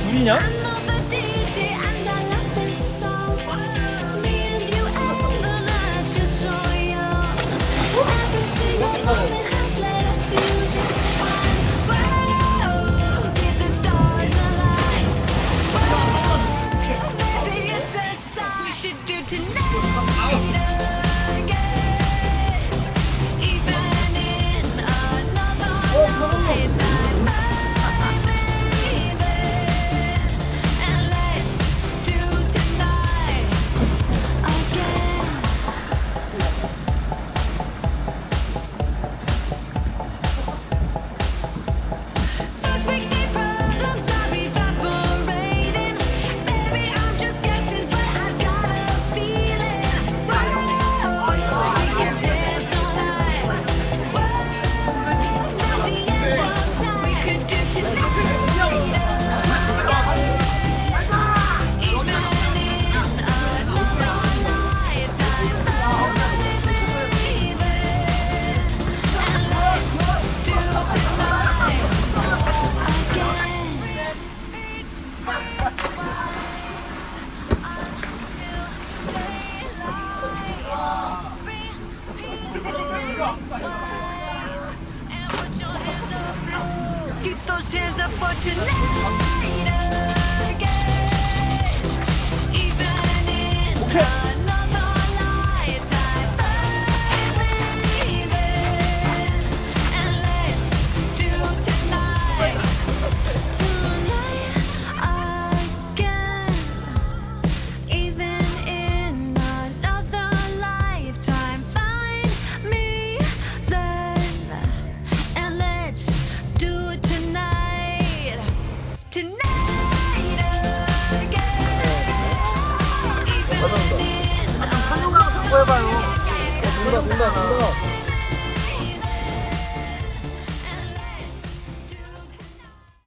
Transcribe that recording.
둘이냐? Keep those hands up for tonight again. Even in another lifetime, baby. And let's do tonight again. Even in another lifetime, find me then, and let's do it tonight again. Even in 한번 해봐요. 된다.